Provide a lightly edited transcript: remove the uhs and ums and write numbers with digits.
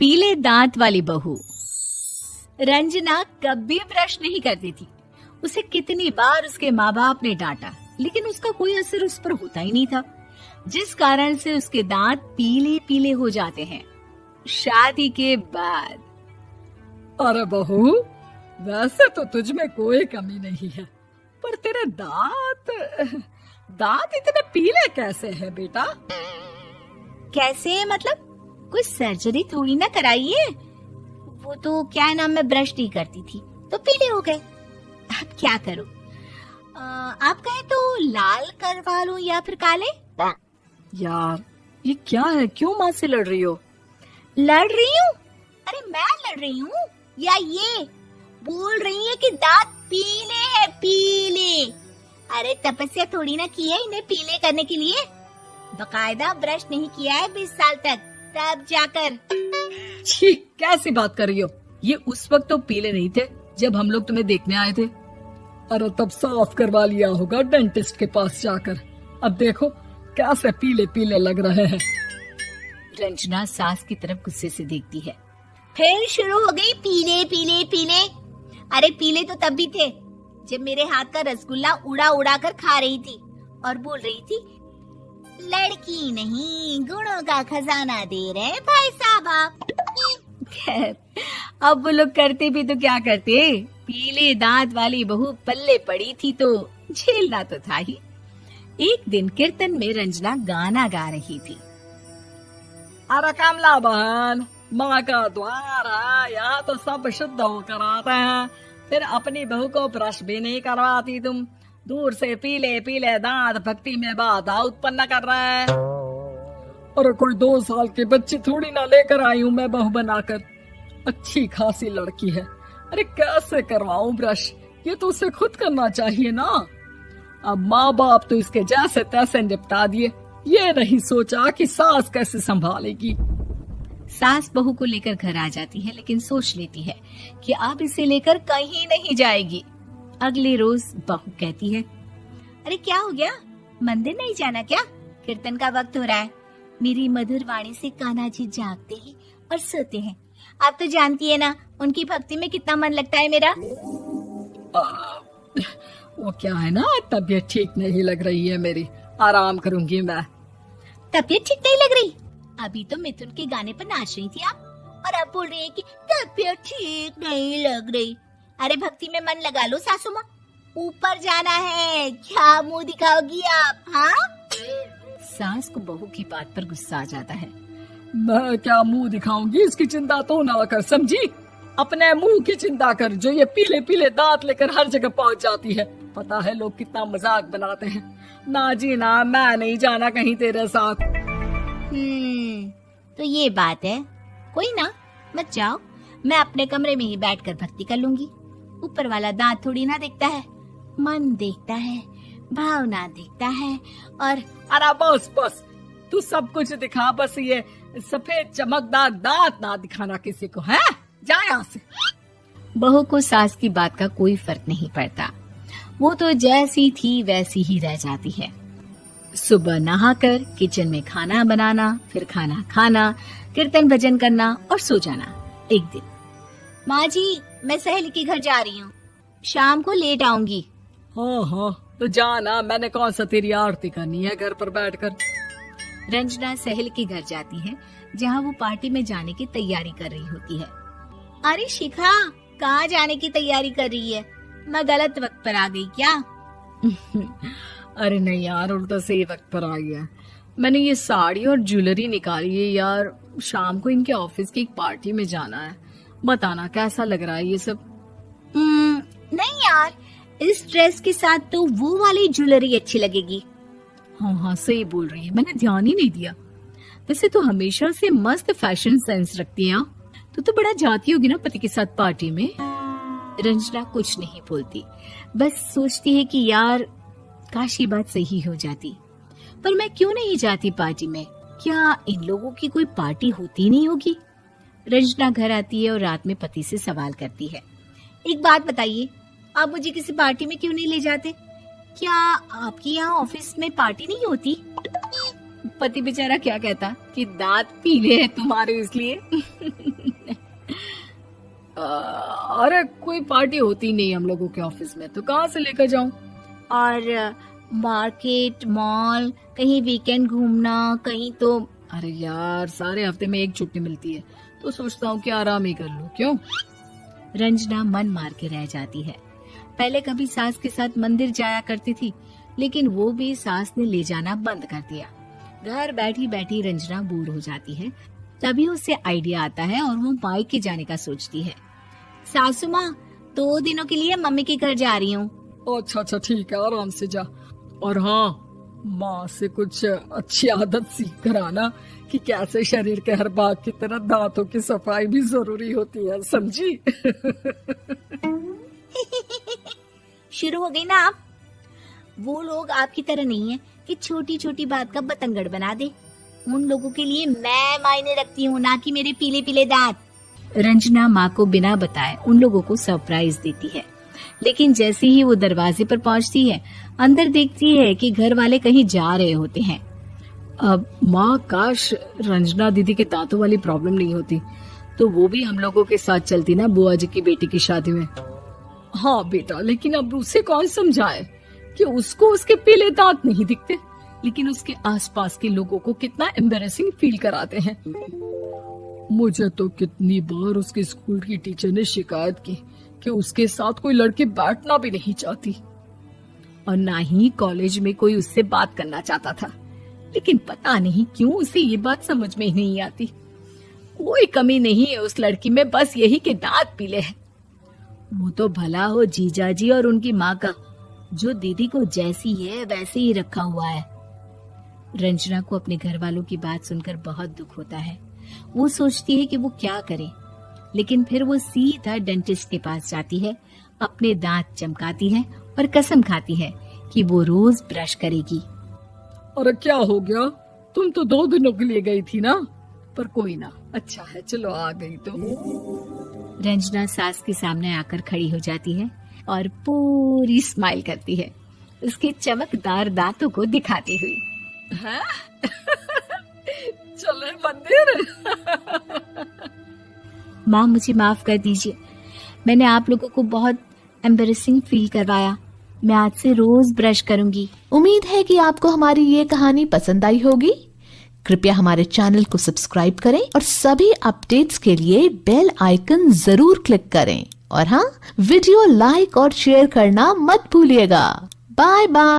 पीले दांत वाली बहू। रंजना कभी ब्रश नहीं करती थी। उसे कितनी बार उसके माँ बाप ने डांटा, लेकिन उसका कोई असर उस पर होता ही नहीं था, जिस कारण से उसके दांत पीले पीले हो जाते हैं। शादी के बाद। अरे बहू, वैसे तो तुझ में कोई कमी नहीं है, पर तेरे दांत इतने पीले कैसे हैं बेटा? कैसे मतलब? कोई सर्जरी थोड़ी ना कराई है। वो तो क्या नाम, मैं ब्रश नहीं करती थी तो पीले हो गए। अब क्या करूं? आप कहें तो लाल करवा लूं या फिर काले? यार ये क्या है, क्यों माँ से लड़ रही हो? लड़ रही हूँ? अरे मैं लड़ रही हूँ या ये बोल रही है कि दांत पीले हैं, पीले। अरे तपस्या थोड़ी ना की है इन्हें पीले करने के लिए। बकायदा ब्रश नहीं किया है 20 साल तक, तब जाकर। छी, कैसी बात कर रही हो? ये उस वक्त तो पीले नहीं थे जब हम लोग तुम्हें देखने आए थे। अरे तब साफ करवा लिया होगा डेंटिस्ट के पास जाकर। अब देखो कैसे पीले पीले लग रहे हैं। रंजना सास की तरफ गुस्से से देखती है। फिर शुरू हो गई पीले पीले पीले। अरे पीले तो तब भी थे जब मेरे हाथ का रसगुल्ला उड़ा उड़ा कर खा रही थी और बोल रही थी, लड़की नहीं गुणों का खजाना दे रहे भाई साहब आप। खैर, अब वो लोग करते भी तो क्या करते, पीले दांत वाली बहू पल्ले पड़ी थी तो झेलना तो था ही। एक दिन कीर्तन में रंजना गाना गा रही थी। अरे कमला बहन, माँ का द्वार है, यहाँ तो सब शुद्ध होकर आते हैं, फिर अपनी बहू को ब्रश भी नहीं करवाती तुम। दूर से पीले पीले दांत भक्ति में बाधा उत्पन्न कर रहे हैं। अरे कोई 2 साल के बच्चे थोड़ी ना लेकर आई हूँ मैं बहू बनाकर। अच्छी खासी लड़की है, अरे कैसे करवाऊं ब्रश? ये तो उसे खुद करना चाहिए ना। अब माँ बाप तो इसके जैसे तैसे निपटा दिए, ये नहीं सोचा कि सास कैसे संभालेगी। सास बहू को लेकर घर आ जाती है, लेकिन सोच लेती है कि अब इसे लेकर कहीं नहीं जाएगी। अगले रोज बहू कहती है, अरे क्या हो गया, मंदिर नहीं जाना क्या? कीर्तन का वक्त हो रहा है। मेरी मधुर वाणी से कान्हा जी जागते हैं और सोते हैं। आप तो जानती है ना उनकी भक्ति में कितना मन लगता है मेरा। वो क्या है ना, तबीयत ठीक नहीं लग रही है मेरी, आराम करूंगी मैं। तबीयत ठीक नहीं लग रही? अभी तो मिथुन के गाने पर नाच रही थी आप, और अब बोल रही है कि तबीयत ठीक नहीं लग रही। अरे भक्ति में मन लगा लो सासू माँ, ऊपर जाना है, क्या मुंह दिखाओगी आप? हाँ? सास को बहू की बात पर गुस्सा आ जाता है। मैं क्या मुंह दिखाऊंगी, इसकी चिंता तो ना कर, समझी? अपने मुंह की चिंता कर, जो ये पीले पीले दांत लेकर हर जगह पहुंच जाती है। पता है लोग कितना मजाक बनाते हैं। ना जी ना, मैं नहीं जाना कहीं तेरे साथ। तो ये बात है। कोई ना, मत जाओ, मैं अपने कमरे में ही बैठकर भक्ति कर लूंगी। ऊपर वाला दांत थोड़ी ना देखता है, मन देखता है, भावना देखता है। और अरे बस बस, तू सब कुछ दिखा, बस ये सफेद चमकदार दांत ना दिखाना किसी को, है? जा यहाँ से। बहू को सास की बात का कोई फर्क नहीं पड़ता, वो तो जैसी थी वैसी ही रह जाती है। सुबह नहाकर किचन में खाना बनाना, फिर खाना खाना, कीर्तन भजन करना और सो जाना। एक दिन, माँ जी मैं सहेली के घर जा रही हूँ, शाम को लेट आऊंगी। हाँ हाँ तो जाना, मैंने कौन सा तेरी आरती करनी है घर पर बैठकर। रंजना सहेली के घर जाती है, जहाँ वो पार्टी में जाने की तैयारी कर रही होती है। अरे शिखा, कहाँ जाने की तैयारी कर रही है? मैं गलत वक्त पर आ गई क्या? अरे नहीं यार, उल्टा सही वक्त पर आ गया। मैंने ये साड़ी और ज्वेलरी निकाली है यार, शाम को इनके ऑफिस की एक पार्टी में जाना है। बताना कैसा लग रहा है ये सब? नहीं यार, इस ड्रेस के साथ तो वो वाली ज्वेलरी अच्छी लगेगी। हाँ हाँ सही बोल रही है, मैंने ध्यान ही नहीं दिया। वैसे तो हमेशा से मस्त फैशन सेंस रखती है। तो बड़ा जाती होगी ना पति के साथ पार्टी में। रंजना कुछ नहीं बोलती, बस सोचती है कि यार काश ये बात सही हो जाती, पर मैं क्यों नहीं जाती पार्टी में? क्या इन लोगों की कोई पार्टी होती नहीं होगी? रंजना घर आती है और रात में पति से सवाल करती है, एक बात बताइए, आप मुझे किसी पार्टी में क्यों नहीं ले जाते? क्या आपके यहाँ ऑफिस में पार्टी नहीं होती? पति बेचारा क्या कहता कि दांत पीले हैं तुम्हारे इसलिए। अरे कोई पार्टी होती नहीं हम लोगों के ऑफिस में, तो कहाँ से लेकर जाऊं? और मार्केट, मॉल, कहीं वीकेंड घूमना, कहीं तो। अरे यार सारे हफ्ते में एक छुट्टी मिलती है, तो सोचता हूँ कि आराम ही कर लूं। क्यों? रंजना मन मार के रह जाती है। पहले कभी सास के साथ मंदिर जाया करती थी, लेकिन वो भी सास ने ले जाना बंद कर दिया। घर बैठी बैठी रंजना बोर हो जाती है। तभी उसे आइडिया आता है और वो मायके जाने का सोचती है। सासू माँ, 2 दिनों के लिए मम्मी के घर जा रही हूँ। अच्छा ठीक है, आराम से जा। और हाँ, माँ से कुछ अच्छी आदत सीख कर आना कि कैसे शरीर के हर भाग की तरह दांतों की सफाई भी जरूरी होती है, समझी? शुरू हो गई ना आप। वो लोग आपकी तरह नहीं है कि छोटी छोटी बात का बतंगड़ बना दे। उन लोगों के लिए मैं मायने रखती हूँ, ना कि मेरे पीले पीले दांत। रंजना माँ को बिना बताए उन लोगों को सरप्राइज देती है, लेकिन जैसे ही वो दरवाजे पर पहुंचती है, अंदर देखती है कि घर वाले कहीं जा रहे होते हैं। अब माँ, काश रंजना दीदी के दांतों वाली प्रॉब्लम नहीं होती, तो वो भी हम लोगों के साथ चलती ना बुआ जी की बेटी की शादी में। हाँ बेटा, लेकिन अब उसे कौन समझाए कि उसको उसके पीले दांत नहीं दिखते, लेकिन उसके आसपास के लोगों को कितना एम्बैरेसिंग फील कराते हैं। मुझे तो कितनी बार उसके स्कूल की टीचर ने शिकायत की कि उसके साथ कोई लड़की बैठना भी नहीं चाहती, और ना ही कॉलेज में कोई उससे बात करना चाहता था। लेकिन पता नहीं क्यों उसे ये बात समझ में ही नहीं आती। कोई कमी नहीं है उस लड़की में, बस यही कि दांत पीले हैं। वो तो भला हो जीजा जी और उनकी माँ का, जो दीदी को जैसी है वैसे ही रखा हुआ है। रंजना को अपने घर वालों की बात सुनकर बहुत दुख होता है। वो सोचती है कि वो क्या करे, लेकिन फिर वो सीधा डेंटिस्ट के पास जाती है, अपने दांत चमकाती है और कसम खाती है कि वो रोज ब्रश करेगी। अरे क्या हो गया? तुम तो 2 दिनों के लिए गई थी ना, पर कोई ना, अच्छा है, चलो आ गई तो। रंजना सास के सामने आकर खड़ी हो जाती है और पूरी स्माइल करती है, उसके चमकदार दांतों को दिखाती हुई। हैं? चले मंदिर। माँ, मुझे माफ कर दीजिए, मैंने आप लोगों को बहुत एम्बैरेसिंग फील करवाया। मैं आज से रोज ब्रश करूंगी। उम्मीद है कि आपको हमारी ये कहानी पसंद आई होगी। कृपया हमारे चैनल को सब्सक्राइब करें और सभी अपडेट्स के लिए बेल आइकन जरूर क्लिक करें। और हाँ, वीडियो लाइक और शेयर करना मत भूलिएगा। Bye bye.